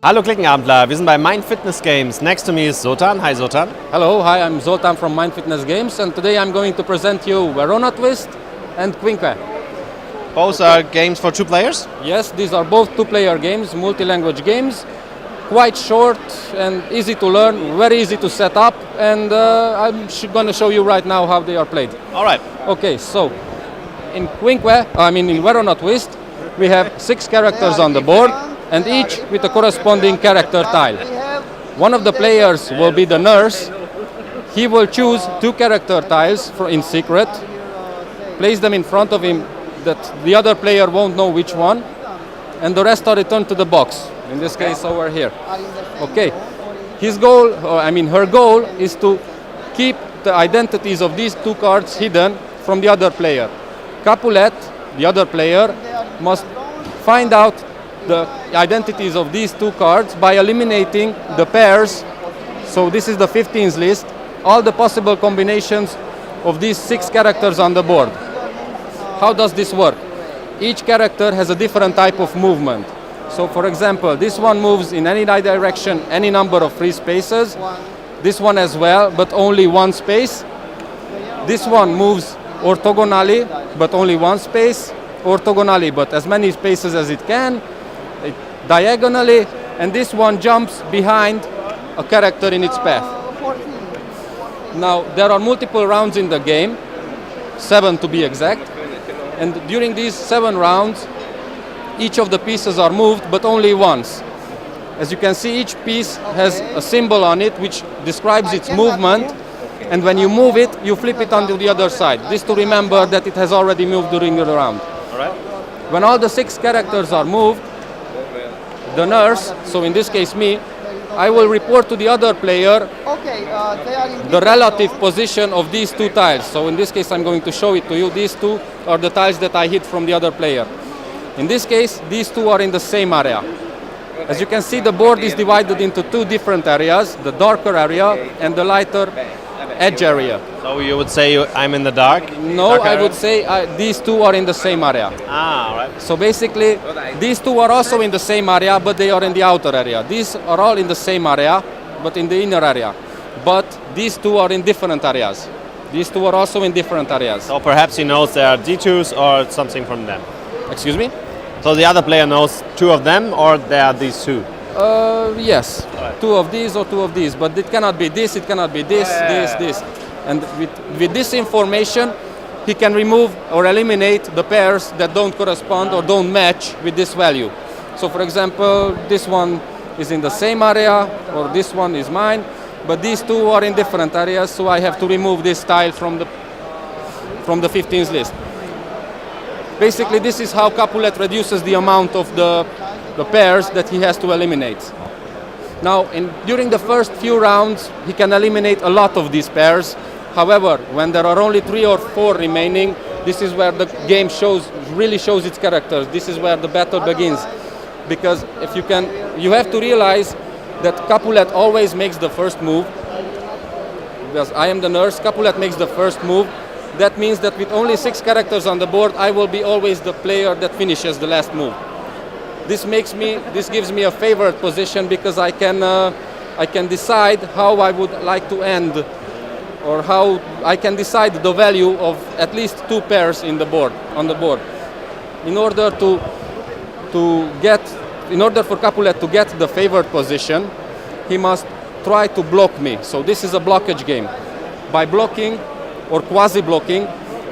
Hallo Klickenabendler, wir sind bei Mind Fitness Games. Next to me is Zoltan. Hi Zoltan. Hello, hi, I'm Zoltan from Mind Fitness Games, and today I'm going to present you Verona Twist and Quinque. Both are games for two players? Yes, these are both two-player games, multi-language games, quite short and easy to learn, very easy to set up, and I'm going to show you right now how they are played. All right. Okay, so in in Verona Twist, we have 6 characters on the board, and each with a corresponding character tile. One of the players will be the nurse. He will choose 2 character tiles in secret, place them in front of him that the other player won't know which one, and the rest are returned to the box, in this case over here. Okay, her goal is to keep the identities of these 2 cards hidden from the other player. Capulet, the other player, must find out the identities of these 2 cards by eliminating the pairs. So this is the 15th list, all the possible combinations of these 6 characters on the board. How does this work? Each character has a different type of movement. So for example, this one moves in any direction, any number of free spaces. This one as well, but only one space. This one moves orthogonally, but only one space. Orthogonally, but as many spaces as it can. Diagonally, and this one jumps behind a character in its path. Now, there are multiple rounds in the game, 7 to be exact, and during these 7 rounds, each of the pieces are moved, but only once. As you can see, each piece has a symbol on it which describes its movement, and when you move it, you flip it onto the other side. This to remember that it has already moved during the round. All right. When all the 6 characters are moved, the nurse, so in this case me, I will report to the other player the relative position of these 2 tiles. So in this case I'm going to show it to you. These 2 are the tiles that I hid from the other player. In this case, these 2 are in the same area. As you can see, the board is divided into 2 different areas, the darker area and the lighter edge area. So you would say I'm in the dark? No, I would say these 2 are in the same area. Ah, all right. So basically, these 2 are also in the same area, but they are in the outer area. These are all in the same area, but in the inner area. But these 2 are in different areas. These 2 are also in different areas. So perhaps he knows there are D2s or something from them. Excuse me? So the other player knows 2 of them, or there are these 2? Yes, 2 of these or 2 of these, but it cannot be this, it cannot be this, this. And with this information, he can remove or eliminate the pairs that don't correspond or don't match with this value. So for example, this one is in the same area, or this one is mine, but these 2 are in different areas, so I have to remove this tile from the 15th list. Basically, this is how Capulet reduces the amount of the pairs that he has to eliminate. Now, during the first few rounds, he can eliminate a lot of these pairs. However, when there are only 3 or 4 remaining, this is where the game really shows its characters. This is where the battle begins. Because you have to realize that Capulet always makes the first move. Because I am the nurse, Capulet makes the first move. That means that with only 6 characters on the board, I will be always the player that finishes the last move. This gives me a favored position because I can decide how I would like to end, or how I can decide the value of at least 2 pairs on the board. In order for Capulet to get the favored position, he must try to block me. So this is a blockage game. By blocking or quasi-blocking,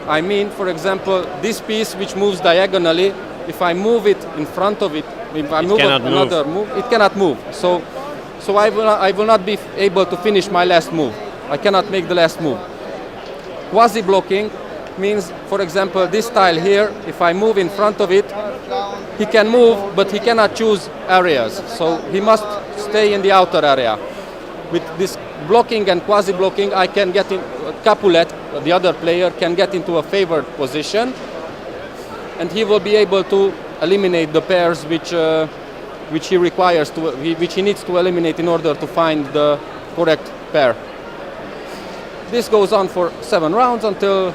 I mean, for example, this piece which moves diagonally, if I move it in front of it, if I move another move, it cannot move. So I will not be able to finish my last move. I cannot make the last move. Quasi-blocking means, for example, this tile here, if I move in front of it, he can move, but he cannot choose areas. So he must stay in the outer area. With this blocking and quasi-blocking, I can get in, Capulet, the other player, can get into a favored position, and he will be able to eliminate the pairs which he needs to eliminate in order to find the correct pair. This goes on for 7 rounds until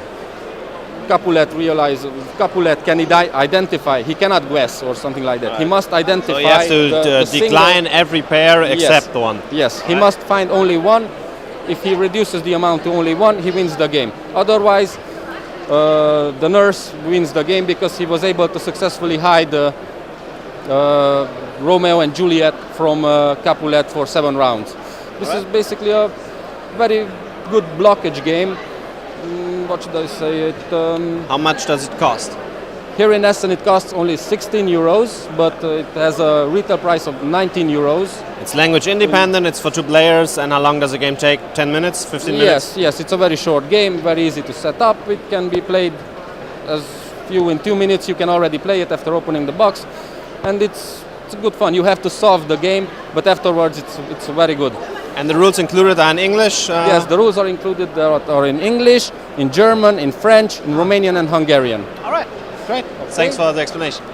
Capulet can identify, he cannot guess or something like that. He must identify. So he has to the decline single, every pair except one. Yes, he must find only one. If he reduces the amount to only one, he wins the game. Otherwise, the nurse wins the game because he was able to successfully hide Romeo and Juliet from Capulet for 7 rounds. This is basically a very good blockage game. What should I say? How much does it cost? Here in Essen it costs only 16 euros, but it has a retail price of 19 euros. It's language independent, it's for 2 players, and how long does the game take? 10 minutes? 15 minutes? Yes, it's a very short game, very easy to set up. It can be played in 2 minutes. You can already play it after opening the box, and it's good fun. You have to solve the game, but afterwards it's very good. And the rules included are in English? Yes, the rules are included. They are in English, in German, in French, in Romanian and Hungarian. All right, great. Okay. Thanks for the explanation.